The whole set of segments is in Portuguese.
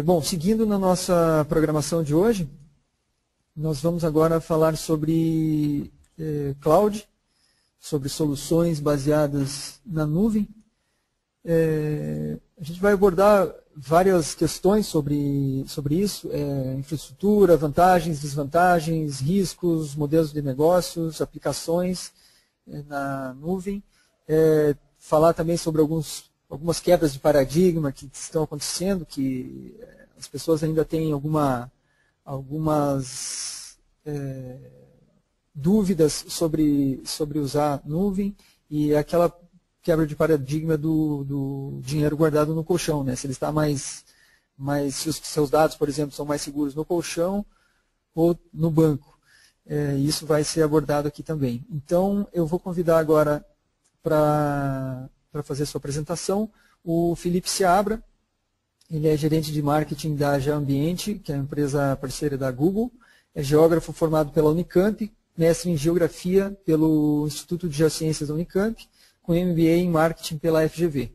Bom, seguindo na nossa programação de hoje, nós vamos agora falar sobre cloud, sobre soluções baseadas na nuvem. A gente vai abordar várias questões sobre isso, infraestrutura, vantagens, desvantagens, riscos, modelos de negócios, aplicações na nuvem. Falar também sobre algumas quebras de paradigma que estão acontecendo, que as pessoas ainda têm algumas dúvidas sobre usar nuvem, e aquela quebra de paradigma do dinheiro guardado no colchão, né? Se ele está se os seus dados, por exemplo, são mais seguros no colchão ou no banco. Isso vai ser abordado aqui também. Então, eu vou convidar agora para fazer sua apresentação o Felipe Seabra. Ele é gerente de marketing da Geoambiente, que é a empresa parceira da Google. É geógrafo formado pela Unicamp, mestre em geografia pelo Instituto de Geociências da Unicamp, com MBA em marketing pela FGV.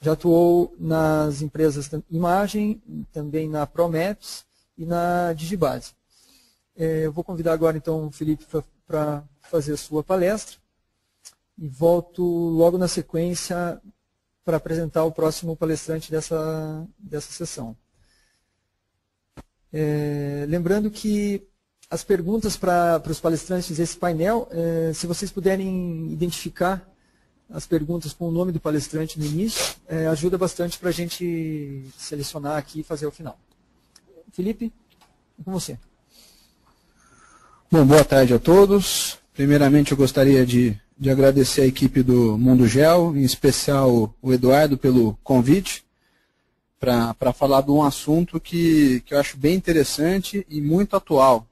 Já atuou nas empresas Imagem, também na Promaps e na Digibase. Eu vou convidar agora então o Felipe para fazer a sua palestra e volto logo na sequência para apresentar o próximo palestrante dessa sessão. Lembrando que as perguntas para os palestrantes desse painel, se vocês puderem identificar as perguntas com o nome do palestrante no início, ajuda bastante para a gente selecionar aqui e fazer ao final. Felipe, é com você. Bom, boa tarde a todos. Primeiramente, eu gostaria de agradecer a equipe do Mundo Geo, em especial o Eduardo, pelo convite, para falar de um assunto que eu acho bem interessante e muito atual.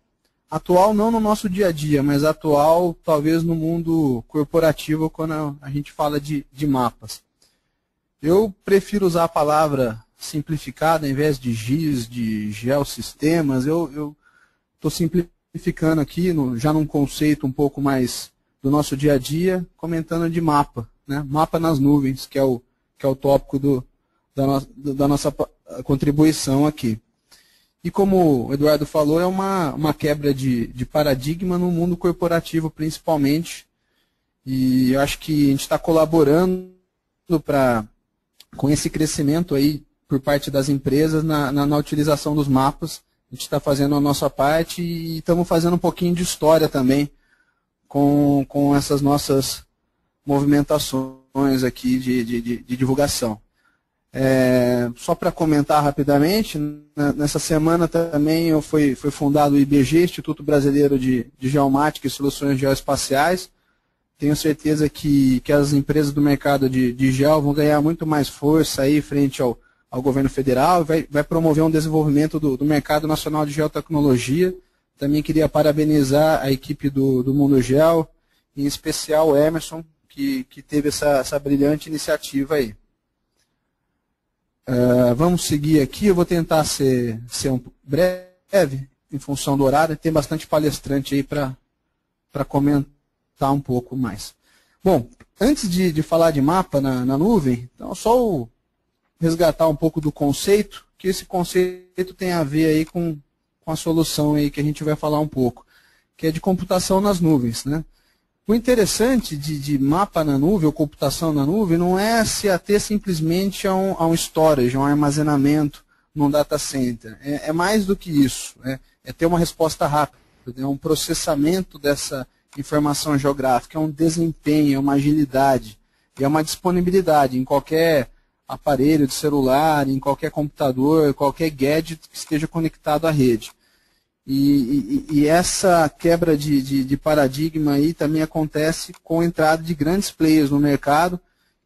Atual não no nosso dia a dia, mas atual talvez no mundo corporativo, quando a gente fala de mapas. Eu prefiro usar a palavra simplificada ao invés de GIS, de geossistemas. Eu estou simplificando aqui, já num conceito um pouco mais do nosso dia a dia, comentando de mapa, né? Mapa nas nuvens, que é o tópico da nossa contribuição aqui. E como o Eduardo falou, é uma quebra de paradigma no mundo corporativo, principalmente. E eu acho que a gente está colaborando com esse crescimento aí por parte das empresas na utilização dos mapas. A gente está fazendo a nossa parte e estamos fazendo um pouquinho de história também com essas nossas movimentações aqui de divulgação. Só para comentar rapidamente, nessa semana também foi fundado o IBG, Instituto Brasileiro de Geomática e Soluções Geoespaciais. Tenho certeza que as empresas do mercado de geo vão ganhar muito mais força aí frente ao governo federal, vai promover um desenvolvimento do mercado nacional de geotecnologia. Também queria parabenizar a equipe do Mundo Geo, em especial o Emerson, que teve essa brilhante iniciativa aí. Vamos seguir aqui, eu vou tentar ser um breve, em função do horário, tem bastante palestrante aí para comentar um pouco mais. Bom, antes de falar de mapa na nuvem, então só resgatar um pouco do conceito, que esse conceito tem a ver aí com a solução aí que a gente vai falar um pouco, que é de computação nas nuvens, né? O interessante de mapa na nuvem ou computação na nuvem não é se ater simplesmente a um storage, a um armazenamento num data center. É mais do que isso. É ter uma resposta rápida, é um processamento dessa informação geográfica, é um desempenho, é uma agilidade, é uma disponibilidade em qualquer aparelho de celular, em qualquer computador, qualquer gadget que esteja conectado à rede. E essa quebra de paradigma aí também acontece com a entrada de grandes players no mercado,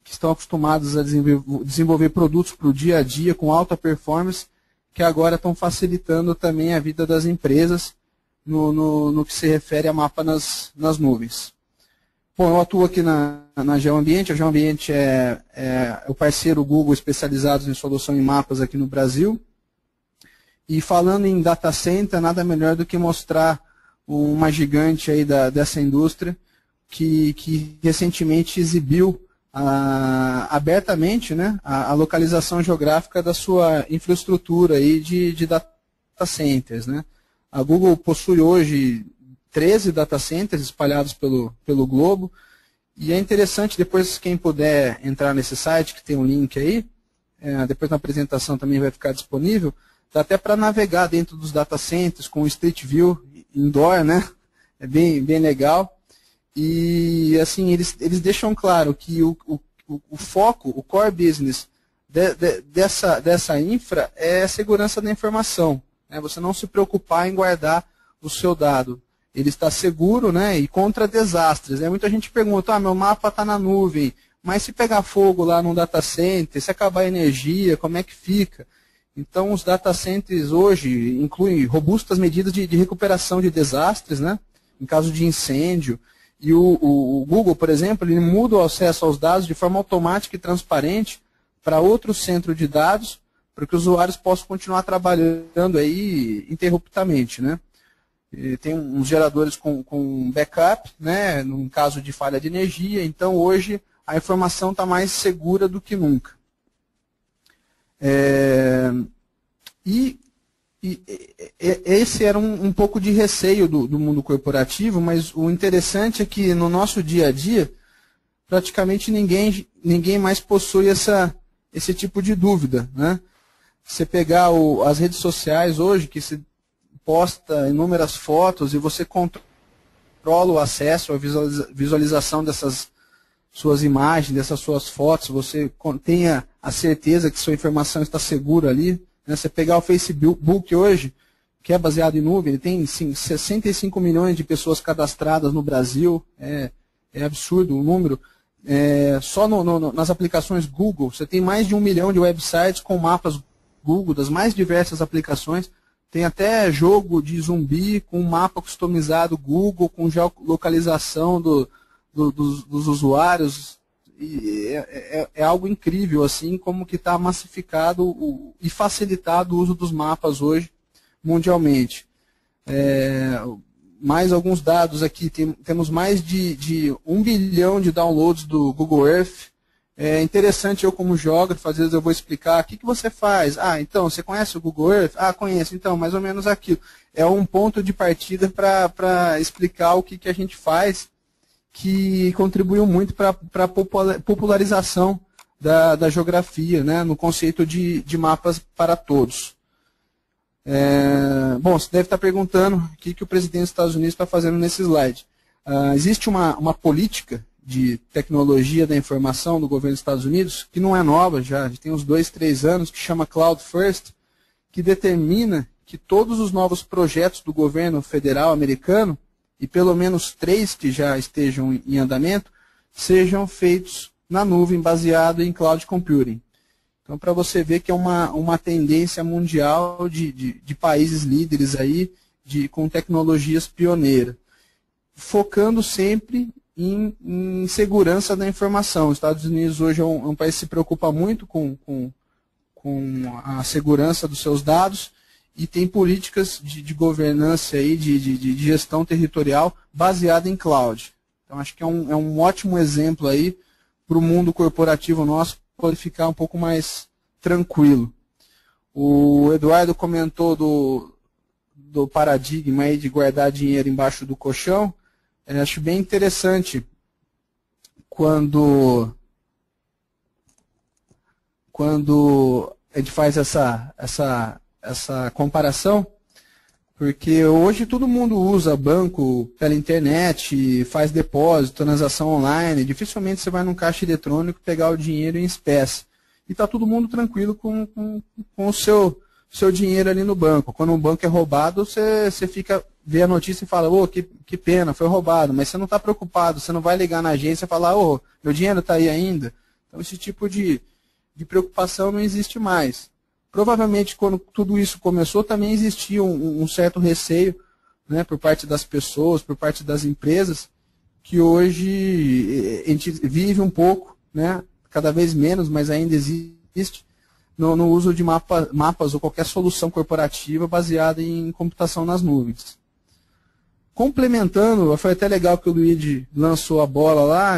que estão acostumados a desenvolver produtos para o dia a dia com alta performance, que agora estão facilitando também a vida das empresas no que se refere a mapa nas nuvens. Bom, eu atuo aqui na Geoambiente. A Geoambiente é o parceiro Google especializado em solução em mapas aqui no Brasil. E falando em data center, nada melhor do que mostrar uma gigante aí dessa indústria que recentemente exibiu abertamente, né, a localização geográfica da sua infraestrutura aí de data centers, né. A Google possui hoje 13 data centers espalhados pelo globo, e é interessante, depois quem puder entrar nesse site, que tem um link aí, depois na apresentação também vai ficar disponível, dá até para navegar dentro dos data centers com o Street View indoor, né? É bem legal. E assim, eles deixam claro que o foco, o core business dessa infra é a segurança da informação. Né? Você não se preocupar em guardar o seu dado. Ele está seguro, né, e contra desastres. Né? Muita gente pergunta, meu mapa está na nuvem, mas se pegar fogo lá no data center, se acabar a energia, como é que fica? Então, os data centers hoje incluem robustas medidas de recuperação de desastres, né, em caso de incêndio. E o Google, por exemplo, ele muda o acesso aos dados de forma automática e transparente para outro centro de dados, para que os usuários possam continuar trabalhando aí interruptamente, né? E tem uns geradores com backup, né, num caso de falha de energia. Então, hoje, a informação está mais segura do que nunca. Esse era um pouco de receio do mundo corporativo, mas o interessante é que no nosso dia a dia, praticamente ninguém mais possui esse tipo de dúvida. Né? Você pegar as redes sociais hoje, que se posta inúmeras fotos e você controla o acesso, a visualização dessas suas imagens, dessas suas fotos, você tenha a certeza que sua informação está segura ali. Né? Você pegar o Facebook hoje, que é baseado em nuvem, ele tem 65 milhões de pessoas cadastradas no Brasil, é absurdo o número. Só nas aplicações Google, você tem mais de 1 milhão de websites com mapas Google, das mais diversas aplicações. Tem até jogo de zumbi com mapa customizado Google, com geolocalização dos usuários. E é algo incrível, assim, como que está massificado e facilitado o uso dos mapas hoje mundialmente. Mais alguns dados aqui, temos mais de 1 bilhão de downloads do Google Earth. É interessante, eu como geógrafo, às vezes eu vou explicar, o que você faz? Então, você conhece o Google Earth? Conheço, então, mais ou menos aquilo. É um ponto de partida para explicar o que a gente faz, que contribuiu muito para a popularização da geografia, né, no conceito de mapas para todos. Bom, você deve estar perguntando o que o presidente dos Estados Unidos está fazendo nesse slide. Existe uma política de tecnologia da informação do governo dos Estados Unidos, que não é nova, já tem uns 2, 3 anos, que chama Cloud First, que determina que todos os novos projetos do governo federal americano, e pelo menos 3 que já estejam em andamento, sejam feitos na nuvem, baseado em cloud computing. Então, para você ver que é uma tendência mundial de países líderes aí, com tecnologias pioneiras, focando sempre em segurança da informação. Os Estados Unidos hoje é um país que se preocupa muito com a segurança dos seus dados e tem políticas de governança aí, de gestão territorial baseada em cloud. Então, acho que é um ótimo exemplo aí para o mundo corporativo nosso poder ficar um pouco mais tranquilo. O Eduardo comentou do paradigma aí de guardar dinheiro embaixo do colchão. Acho bem interessante quando a gente faz essa comparação, porque hoje todo mundo usa banco pela internet, faz depósito, transação online, dificilmente você vai num caixa eletrônico pegar o dinheiro em espécie. E está todo mundo tranquilo com o seu dinheiro ali no banco. Quando um banco é roubado, você vê a notícia e fala, que pena, foi roubado, mas você não está preocupado, você não vai ligar na agência e falar, meu dinheiro está aí ainda. Então esse tipo de preocupação não existe mais. Provavelmente quando tudo isso começou também existia um certo receio, né, por parte das pessoas, por parte das empresas, que hoje a gente vive um pouco, né, cada vez menos, mas ainda existe, no uso de mapas ou qualquer solução corporativa baseada em computação nas nuvens. Complementando, foi até legal que o Luigi lançou a bola lá,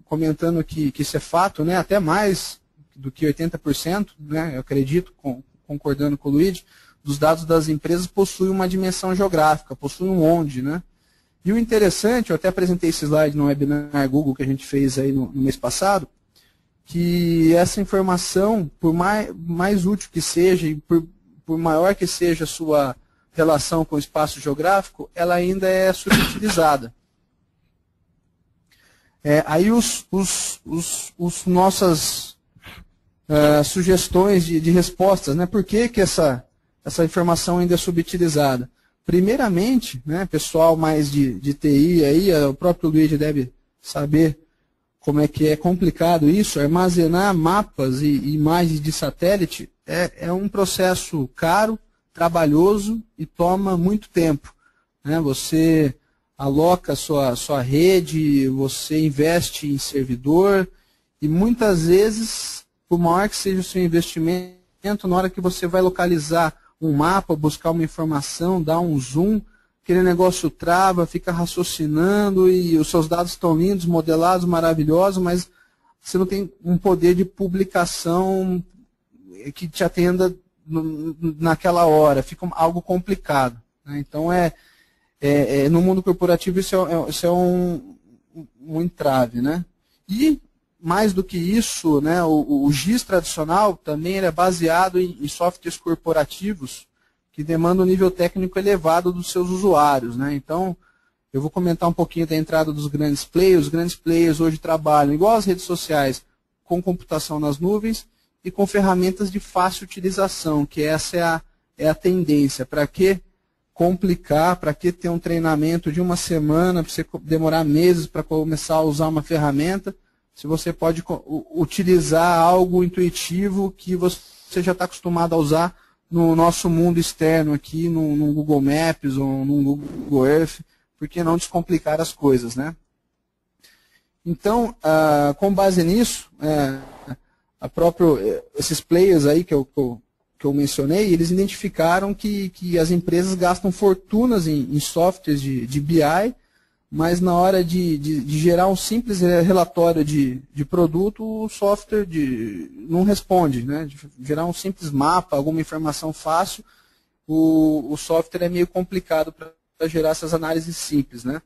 comentando que isso é fato, né, até mais do que 80%, né, eu acredito, concordando com o Luigi, dos dados das empresas possuem uma dimensão geográfica, possuem um onde, né? E o interessante, eu até apresentei esse slide no webinar Google que a gente fez aí no mês passado, que essa informação, por mais útil que seja e por maior que seja a sua relação com o espaço geográfico, ela ainda é subutilizada. Aí nossas sugestões de respostas, né? Por que essa informação ainda é subutilizada? Primeiramente, né, pessoal mais de TI, aí, o próprio Luigi deve saber como é que é complicado isso, armazenar mapas e imagens de satélite é um processo caro, trabalhoso e toma muito tempo, né? Você aloca sua rede, você investe em servidor e muitas vezes, por maior que seja o seu investimento, na hora que você vai localizar um mapa, buscar uma informação, dar um zoom, aquele negócio trava, fica raciocinando e os seus dados estão lindos, modelados, maravilhosos, mas você não tem um poder de publicação que te atenda naquela hora, fica algo complicado, né? Então, no mundo corporativo isso é um entrave, né? E, mais do que isso, né, o GIS tradicional também é baseado em softwares corporativos que demandam um nível técnico elevado dos seus usuários, né? Então, eu vou comentar um pouquinho da entrada dos grandes players. Os grandes players hoje trabalham, igual as redes sociais, com computação nas nuvens e com ferramentas de fácil utilização, que essa é a tendência. Para que complicar, para que ter um treinamento de uma semana, para você demorar meses para começar a usar uma ferramenta, se você pode utilizar algo intuitivo que você já está acostumado a usar no nosso mundo externo aqui, no Google Maps ou no Google Earth, por que não descomplicar as coisas, né? Então, com base nisso, esses players aí que eu mencionei, eles identificaram que as empresas gastam fortunas em softwares de BI, mas na hora de gerar um simples relatório de produto, o software não responde, né? De gerar um simples mapa, alguma informação fácil, o software é meio complicado para gerar essas análises simples, né?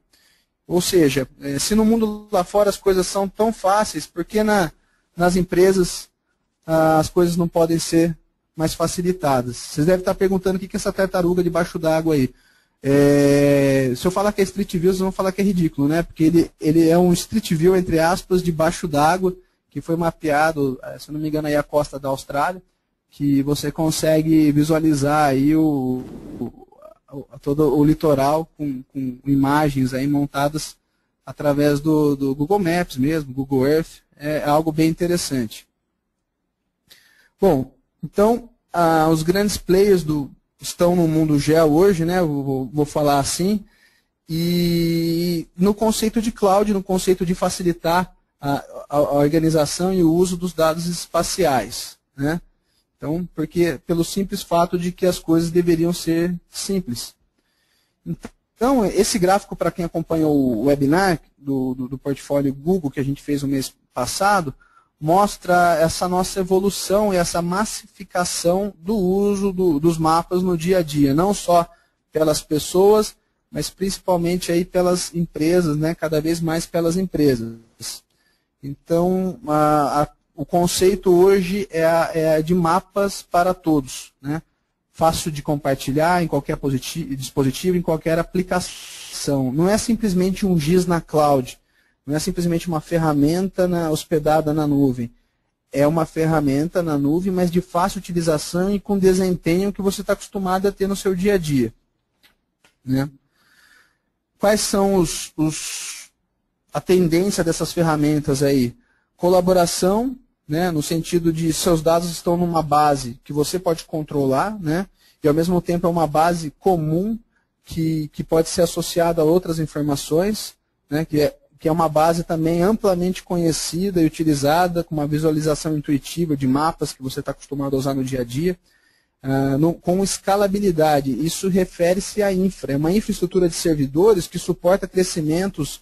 Ou seja, se no mundo lá fora as coisas são tão fáceis, por que nas empresas as coisas não podem ser mais facilitadas? Vocês devem estar perguntando o que é essa tartaruga debaixo d'água aí. Se eu falar que é Street View, vocês vão falar que é ridículo, né? Porque ele é um Street View, entre aspas, debaixo d'água, que foi mapeado, se não me engano, aí a costa da Austrália, que você consegue visualizar aí todo o litoral com imagens aí montadas através do Google Maps mesmo, Google Earth. É algo bem interessante. Bom, então, os grandes players estão no mundo gel hoje, né? Vou falar assim, e no conceito de cloud, no conceito de facilitar a organização e o uso dos dados espaciais, né? Então, pelo simples fato de que as coisas deveriam ser simples. Então, esse gráfico, para quem acompanhou o webinar do portfólio Google que a gente fez no mês passado, mostra essa nossa evolução e essa massificação do uso dos mapas no dia a dia, não só pelas pessoas, mas principalmente aí pelas empresas, né? Cada vez mais pelas empresas. Então, o conceito hoje é de mapas para todos, né? Fácil de compartilhar em qualquer dispositivo, em qualquer aplicação. Não é simplesmente um GIS na cloud. Não é simplesmente uma ferramenta hospedada na nuvem. É uma ferramenta na nuvem, mas de fácil utilização e com desempenho que você está acostumado a ter no seu dia a dia, né? Quais são a tendência dessas ferramentas aí? Colaboração, né, no sentido de seus dados estão numa base que você pode controlar, né, e ao mesmo tempo é uma base comum que pode ser associada a outras informações, né, que é uma base também amplamente conhecida e utilizada, com uma visualização intuitiva de mapas que você está acostumado a usar no dia a dia. com escalabilidade. Isso refere-se à infra. É uma infraestrutura de servidores que suporta crescimentos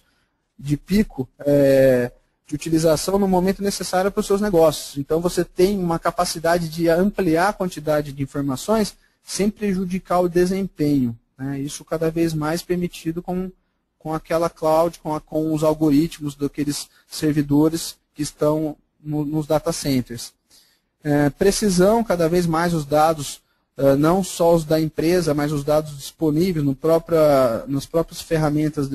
de pico de utilização no momento necessário para os seus negócios. Então, você tem uma capacidade de ampliar a quantidade de informações sem prejudicar o desempenho, né? Isso cada vez mais permitido com aquela cloud, com os algoritmos daqueles servidores que estão nos data centers. Precisão, cada vez mais os dados, não só os da empresa, mas os dados disponíveis nas próprias ferramentas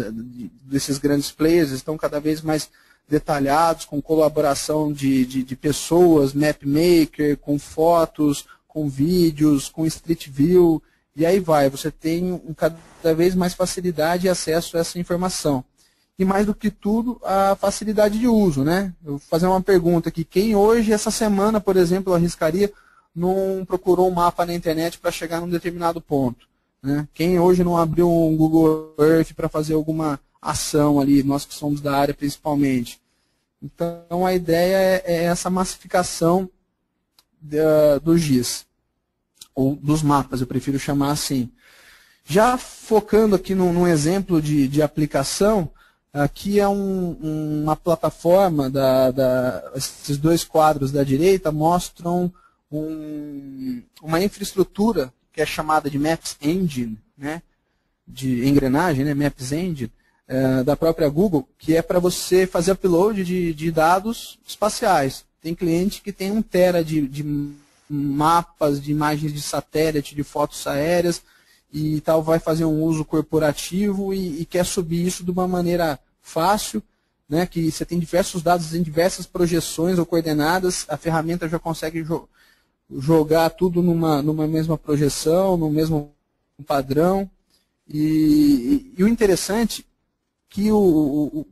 desses grandes players, estão cada vez mais detalhados, com colaboração de pessoas, mapmaker, com fotos, com vídeos, com Street View, e aí vai, você tem cada vez mais facilidade e acesso a essa informação. E mais do que tudo, a facilidade de uso, né? Eu vou fazer uma pergunta aqui. Quem hoje, essa semana, por exemplo, arriscaria, não procurou um mapa na internet para chegar num determinado ponto, né? Quem hoje não abriu um Google Earth para fazer alguma ação ali, nós que somos da área principalmente. Então, a ideia é essa massificação do GIS, ou dos mapas, eu prefiro chamar assim. Já focando aqui num exemplo de aplicação, aqui é uma plataforma, esses dois quadros da direita mostram uma infraestrutura que é chamada de Maps Engine, né, de engrenagem, né, Maps Engine, da própria Google, que é para você fazer upload de dados espaciais. Tem cliente que tem 1 tera de mapas, de imagens de satélite, de fotos aéreas, e tal, vai fazer um uso corporativo e quer subir isso de uma maneira fácil, né, que você tem diversos dados em diversas projeções ou coordenadas, a ferramenta já consegue jogar tudo numa mesma projeção, no mesmo padrão. E o interessante que o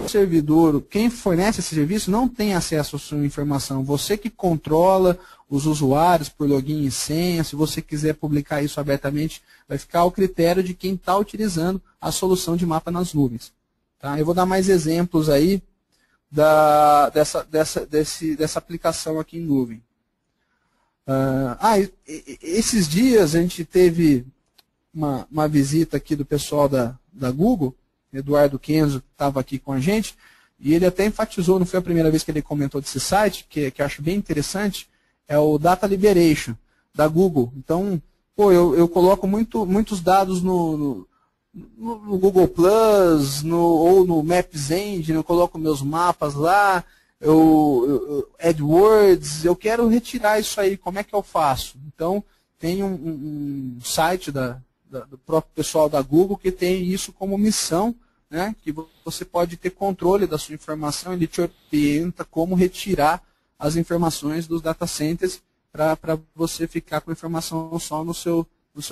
servidor, quem fornece esse serviço, não tem acesso à sua informação. Você que controla os usuários por login e senha, se você quiser publicar isso abertamente, vai ficar ao critério de quem está utilizando a solução de mapa nas nuvens. Tá? Eu vou dar mais exemplos aí dessa aplicação aqui em nuvem. Esses dias a gente teve uma visita aqui do pessoal da Google, Eduardo Kenzo estava aqui com a gente, e ele até enfatizou, não foi a primeira vez que ele comentou desse site, que eu acho bem interessante, é o Data Liberation, da Google. Então, eu coloco muitos dados no Google Plus, ou no Maps Engine, eu coloco meus mapas lá, AdWords, eu quero retirar isso aí, como é que eu faço? Então, tem um site do próprio pessoal da Google que tem isso como missão, né, que você pode ter controle da sua informação, ele te orienta como retirar as informações dos data centers para você ficar com a informação só no seu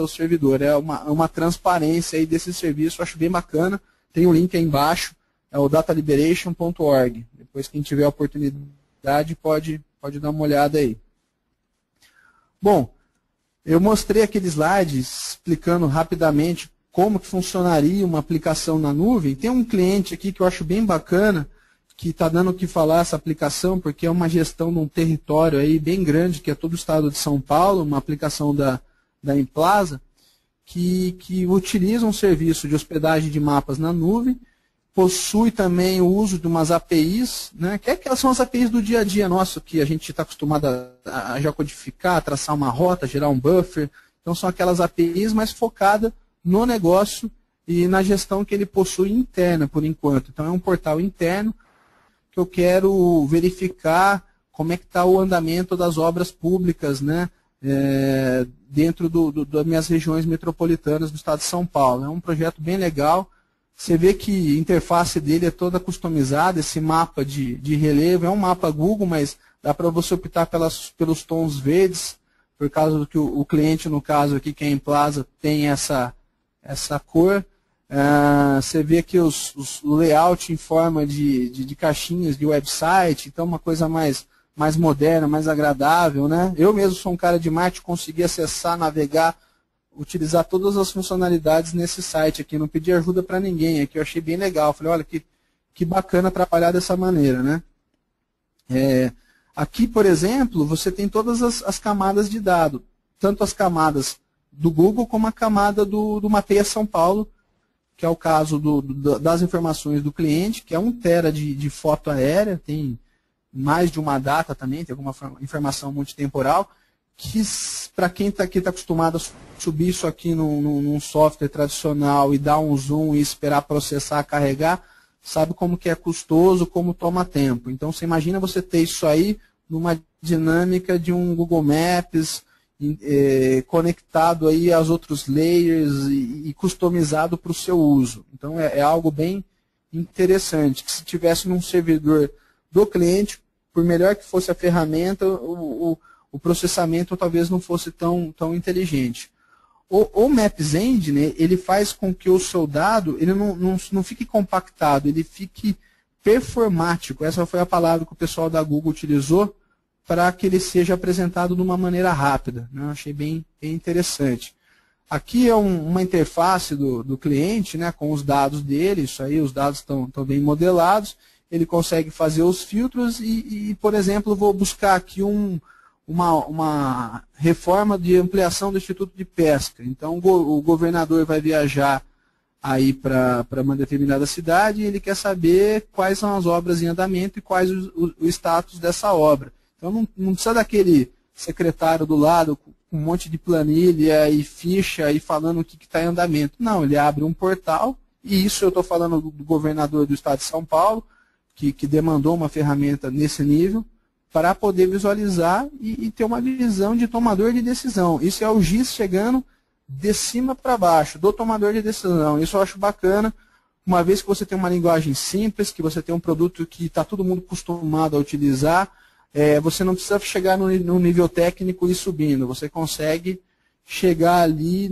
servidor. É uma transparência aí desse serviço, eu acho bem bacana, tem um link aí embaixo, é o dataliberation.org. Depois quem tiver a oportunidade pode dar uma olhada aí. Bom, eu mostrei aquele slide explicando rapidamente como que funcionaria uma aplicação na nuvem. Tem um cliente aqui que eu acho bem bacana, que está dando o que falar essa aplicação, porque é uma gestão de um território aí bem grande, que é todo o estado de São Paulo, uma aplicação da Implaza, que utiliza um serviço de hospedagem de mapas na nuvem, possui também o uso de umas APIs, né, que são as APIs do dia a dia nosso, que a gente está acostumado a já codificar, traçar uma rota, gerar um buffer. Então são aquelas APIs mais focadas no negócio e na gestão que ele possui interna, por enquanto. Então é um portal interno que eu quero verificar como é que está o andamento das obras públicas, né, dentro das minhas regiões metropolitanas do estado de São Paulo. É um projeto bem legal. Você vê que a interface dele é toda customizada, esse mapa de relevo, é um mapa Google, mas dá para você optar pelos tons verdes, por causa do que o cliente, no caso aqui, que é em Plaza, tem essa cor. Você vê que o layout em forma de caixinhas de website, então uma coisa mais moderna, mais agradável, né? Eu mesmo sou um cara de marketing, consegui acessar, navegar, utilizar todas as funcionalidades nesse site aqui, não pedi ajuda para ninguém, aqui eu achei bem legal, falei, olha, que bacana trabalhar dessa maneira, né? Aqui, por exemplo, você tem todas as camadas de dado, tanto as camadas do Google como a camada do Mapeia São Paulo, que é o caso das informações do cliente, que é 1 tera de foto aérea, tem mais de uma data também, tem alguma informação multitemporal, que para quem está aqui acostumado a subir isso aqui num software tradicional e dar um zoom e esperar processar, carregar, sabe como que é custoso, como toma tempo. Então você imagina você ter isso aí numa dinâmica de um Google Maps, conectado aí aos outros layers e customizado para o seu uso. Então é algo bem interessante, que se tivesse num servidor do cliente, por melhor que fosse a ferramenta, o processamento talvez não fosse tão inteligente. O Maps Engine, ele faz com que o seu dado ele não fique compactado, ele fique performático. Essa foi a palavra que o pessoal da Google utilizou para que ele seja apresentado de uma maneira rápida. Né? Eu achei bem interessante. Aqui é uma interface do cliente, né, com os dados dele, isso aí, os dados estão bem modelados, ele consegue fazer os filtros e por exemplo, vou buscar aqui uma reforma de ampliação do Instituto de Pesca. Então, o governador vai viajar aí para uma determinada cidade e ele quer saber quais são as obras em andamento e quais o status dessa obra. Então, não precisa daquele secretário do lado com um monte de planilha e ficha e falando o que está em andamento. Não, ele abre um portal, e isso eu estou falando do governador do estado de São Paulo, que demandou uma ferramenta nesse nível, para poder visualizar e ter uma visão de tomador de decisão. Isso é o GIS chegando de cima para baixo, do tomador de decisão. Isso eu acho bacana, uma vez que você tem uma linguagem simples, que você tem um produto que está todo mundo acostumado a utilizar, você não precisa chegar no nível técnico e ir subindo, você consegue chegar ali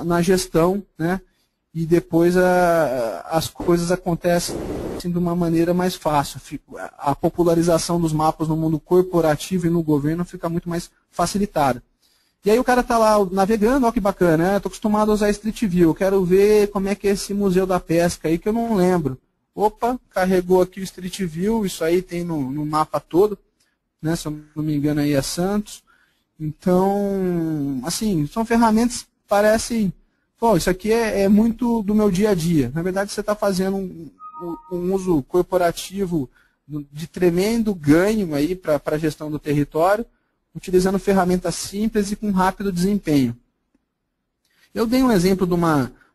na gestão, né? E depois as coisas acontecem de uma maneira mais fácil. A popularização dos mapas no mundo corporativo e no governo fica muito mais facilitada. E aí o cara está lá navegando, olha que bacana, estou acostumado a usar Street View, quero ver como é que é esse Museu da Pesca aí que eu não lembro. Opa, carregou aqui o Street View, isso aí tem no mapa todo, né, se eu não me engano aí é Santos. Então, assim, são ferramentas que parecem, pô, isso aqui é muito do meu dia a dia. Na verdade, você está fazendo um uso corporativo de tremendo ganho aí para a gestão do território, utilizando ferramentas simples e com rápido desempenho. Eu dei um exemplo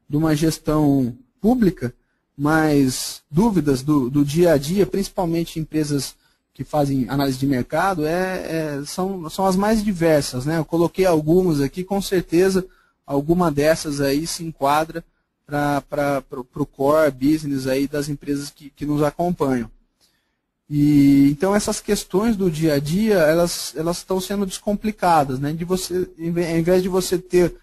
de uma gestão pública, mas dúvidas do dia a dia, principalmente empresas que fazem análise de mercado, são as mais diversas, né? Eu coloquei algumas aqui, com certeza alguma dessas aí se enquadra para o core business aí das empresas que nos acompanham. E então essas questões do dia a dia, elas estão sendo descomplicadas, né? Ao invés de você ter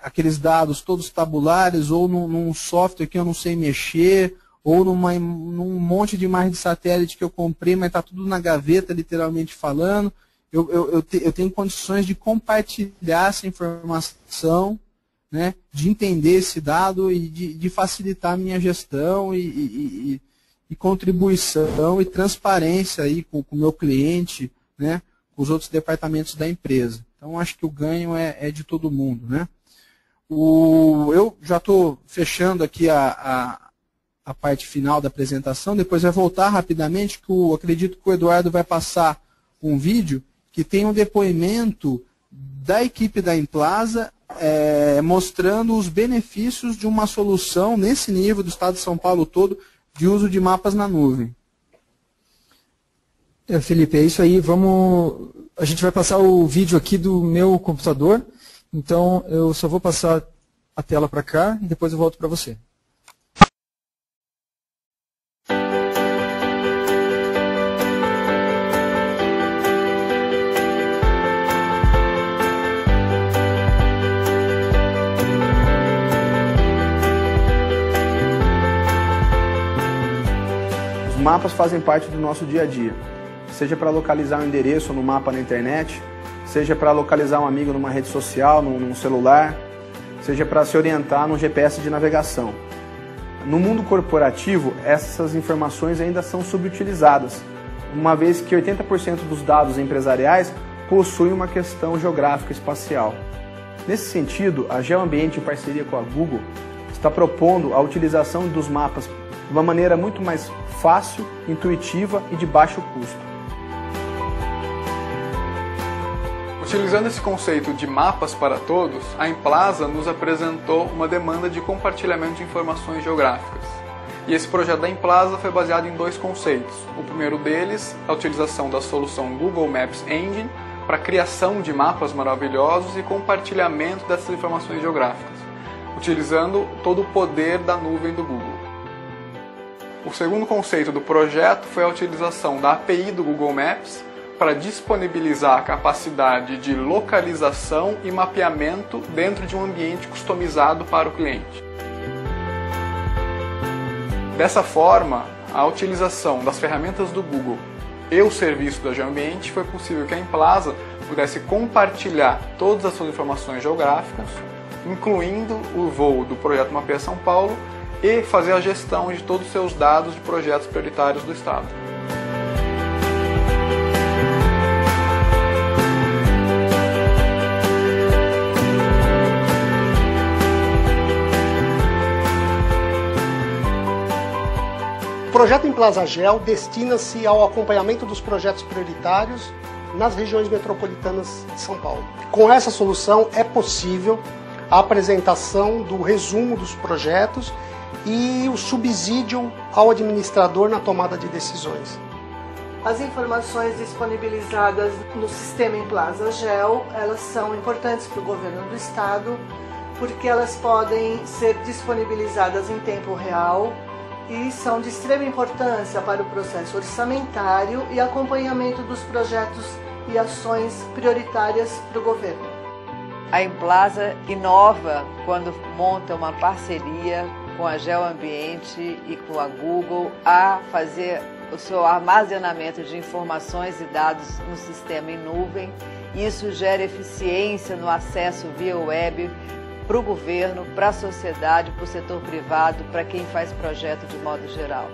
aqueles dados todos tabulares, ou num software que eu não sei mexer, ou num monte de imagem de satélite que eu comprei, mas está tudo na gaveta, literalmente falando. Eu tenho condições de compartilhar essa informação, né, de entender esse dado e de facilitar a minha gestão e contribuição e transparência aí com o meu cliente, né, com os outros departamentos da empresa. Então, acho que o ganho é de todo mundo, né? Eu já estou fechando aqui a parte final da apresentação, depois vai voltar rapidamente, que eu acredito que o Eduardo vai passar um vídeo que tem um depoimento da equipe da Implaza, mostrando os benefícios de uma solução nesse nível do estado de São Paulo todo, de uso de mapas na nuvem. Felipe, é isso aí. A gente vai passar o vídeo aqui do meu computador, então eu só vou passar a tela para cá e depois eu volto para você. Os mapas fazem parte do nosso dia a dia. Seja para localizar um endereço no mapa na internet, seja para localizar um amigo numa rede social, num celular, seja para se orientar num GPS de navegação. No mundo corporativo, essas informações ainda são subutilizadas, uma vez que 80% dos dados empresariais possuem uma questão geográfica espacial. Nesse sentido, a GeoAmbiente, em parceria com a Google, está propondo a utilização dos mapas de uma maneira muito mais fácil, intuitiva e de baixo custo. Utilizando esse conceito de mapas para todos, a Emplaza nos apresentou uma demanda de compartilhamento de informações geográficas. E esse projeto da Emplaza foi baseado em dois conceitos. O primeiro deles, a utilização da solução Google Maps Engine para a criação de mapas maravilhosos e compartilhamento dessas informações geográficas, utilizando todo o poder da nuvem do Google. O segundo conceito do projeto foi a utilização da API do Google Maps para disponibilizar a capacidade de localização e mapeamento dentro de um ambiente customizado para o cliente. Dessa forma, a utilização das ferramentas do Google e o serviço da GeoAmbiente foi possível que a Emplaza pudesse compartilhar todas as suas informações geográficas, incluindo o voo do projeto Mapeia São Paulo, e fazer a gestão de todos os seus dados de projetos prioritários do Estado. O projeto Emplaza Geo destina-se ao acompanhamento dos projetos prioritários nas regiões metropolitanas de São Paulo. Com essa solução é possível a apresentação do resumo dos projetos e o subsídio ao administrador na tomada de decisões. As informações disponibilizadas no sistema Emplaza Geo, elas são importantes para o governo do estado, porque elas podem ser disponibilizadas em tempo real e são de extrema importância para o processo orçamentário e acompanhamento dos projetos e ações prioritárias para o governo. A Emplaza inova quando monta uma parceria com a GeoAmbiente e com a Google a fazer o seu armazenamento de informações e dados no sistema em nuvem. Isso gera eficiência no acesso via web para o governo, para a sociedade, para o setor privado, para quem faz projeto de modo geral.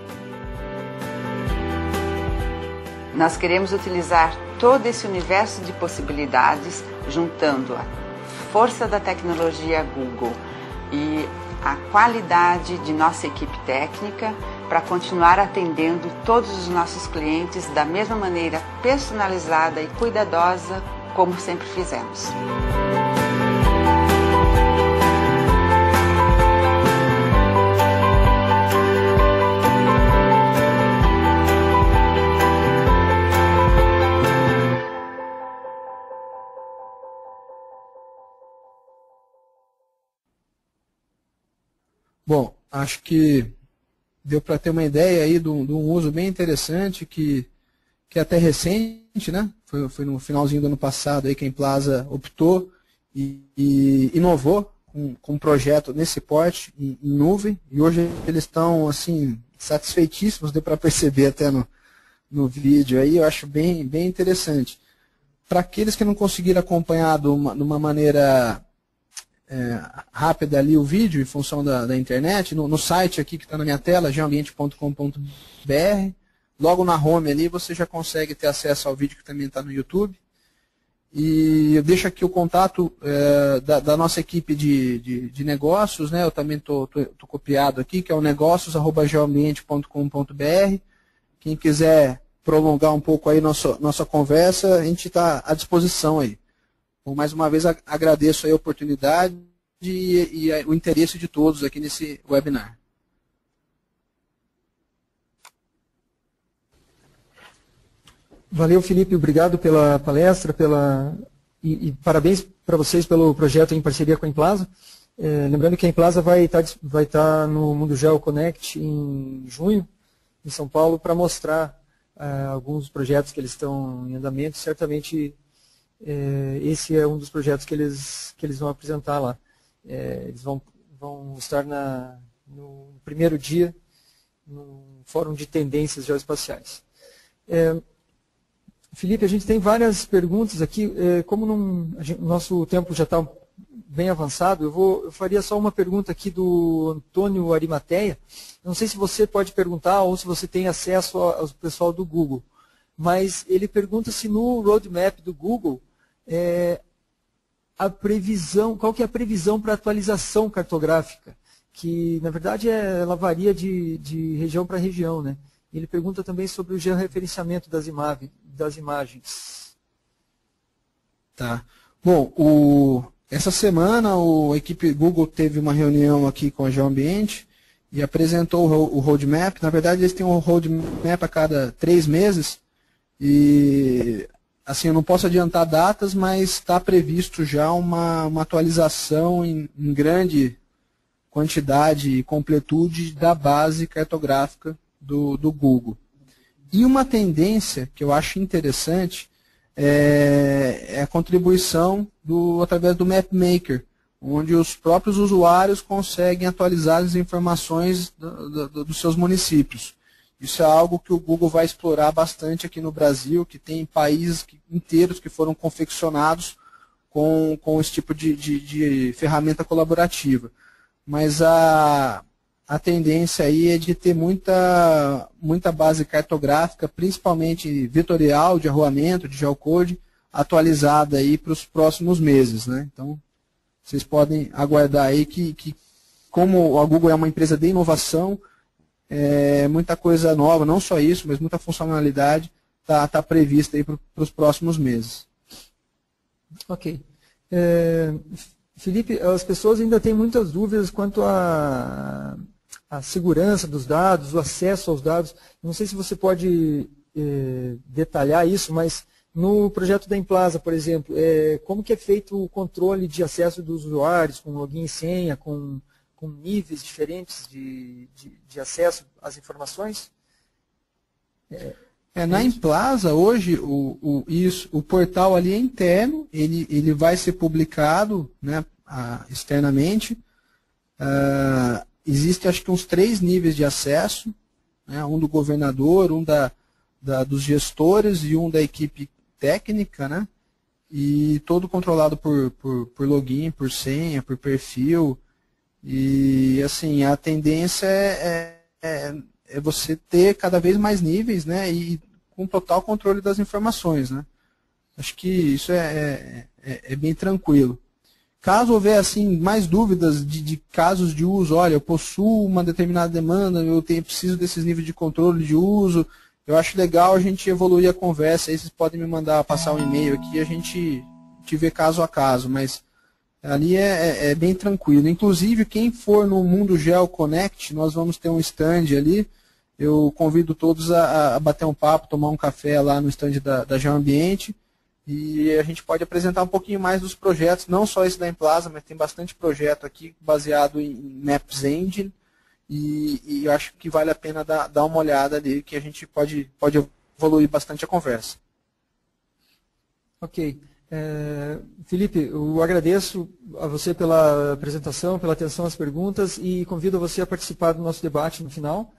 Nós queremos utilizar todo esse universo de possibilidades, juntando a força da tecnologia Google e a qualidade de nossa equipe técnica para continuar atendendo todos os nossos clientes da mesma maneira personalizada e cuidadosa como sempre fizemos. Bom, acho que deu para ter uma ideia aí de um uso bem interessante, que é até recente, né? Foi no finalzinho do ano passado aí que a Emplaza optou e inovou com um projeto nesse porte em nuvem, e hoje eles estão assim satisfeitíssimos, deu para perceber até no vídeo aí. Eu acho bem interessante. Para aqueles que não conseguiram acompanhar de uma maneira rápida ali o vídeo em função da internet, no site aqui que está na minha tela, geoambiente.com.br, logo na home ali você já consegue ter acesso ao vídeo que também está no YouTube. E eu deixo aqui o contato da nossa equipe de negócios, né? Eu também estou copiado aqui, que é o negócios@geoambiente.com.br. Quem quiser prolongar um pouco aí nossa conversa, a gente está à disposição aí. Bom, mais uma vez agradeço aí a oportunidade e o interesse de todos aqui nesse webinar. Valeu, Felipe, obrigado pela palestra, e parabéns para vocês pelo projeto em parceria com a Emplaza. Lembrando que a Emplaza vai estar no Mundo Geo Connect em junho, em São Paulo, para mostrar alguns projetos que eles estão em andamento. Certamente esse é um dos projetos que eles vão apresentar lá. Eles vão estar no primeiro dia no Fórum de Tendências Geoespaciais. Felipe, a gente tem várias perguntas aqui. Como o nosso tempo já está bem avançado, eu faria só uma pergunta aqui do Antônio Arimateia. Não sei se você pode perguntar ou se você tem acesso ao pessoal do Google. mas ele pergunta se no roadmap do Google a previsão, qual que é a previsão para atualização cartográfica, que na verdade ela varia de região para região, né? Ele pergunta também sobre o georreferenciamento das imagens. Tá. Bom, essa semana a equipe Google teve uma reunião aqui com a GeoAmbiente e apresentou o roadmap. Na verdade, eles têm um roadmap a cada 3 meses e, assim, eu não posso adiantar datas, mas está previsto já uma atualização em grande quantidade e completude da base cartográfica do Google. E uma tendência que eu acho interessante é a contribuição através do MapMaker, onde os próprios usuários conseguem atualizar as informações dos seus municípios. Isso é algo que o Google vai explorar bastante aqui no Brasil, que tem países inteiros que foram confeccionados com esse tipo de ferramenta colaborativa. Mas a tendência aí é de ter muita base cartográfica, principalmente vetorial, de arruamento, de geocode, atualizada aí para os próximos meses, né? Então, vocês podem aguardar aí que como a Google é uma empresa de inovação, muita coisa nova, não só isso, mas muita funcionalidade está prevista aí para os próximos meses. Ok. Felipe, as pessoas ainda têm muitas dúvidas quanto à segurança dos dados, o acesso aos dados. Não sei se você pode detalhar isso, mas no projeto da Emplaza, por exemplo, como que é feito o controle de acesso dos usuários, com login e senha, com níveis diferentes de acesso às informações? Na Emplaza, hoje, o portal ali é interno, ele vai ser publicado, né, externamente. Existe, acho que, uns 3 níveis de acesso, né, um do governador, um dos gestores e um da equipe técnica, né, e todo controlado por login, por senha, por perfil. E, assim, a tendência é você ter cada vez mais níveis, né, e com total controle das informações, né. Acho que isso é bem tranquilo. Caso houver, assim, mais dúvidas de casos de uso, olha, eu possuo uma determinada demanda, eu preciso desses níveis de controle de uso, eu acho legal a gente evoluir a conversa, aí vocês podem me passar um e-mail aqui e a gente vê caso a caso, mas ali é bem tranquilo. Inclusive, quem for no Mundo Geo Connect, nós vamos ter um stand ali, eu convido todos a bater um papo, tomar um café lá no stand da GeoAmbiente, e a gente pode apresentar um pouquinho mais dos projetos, não só esse da Emplaza, mas tem bastante projeto aqui baseado em Maps Engine, e eu acho que vale a pena dar uma olhada ali, que a gente pode evoluir bastante a conversa. Ok. Felipe, eu agradeço a você pela apresentação, pela atenção às perguntas e convido você a participar do nosso debate no final.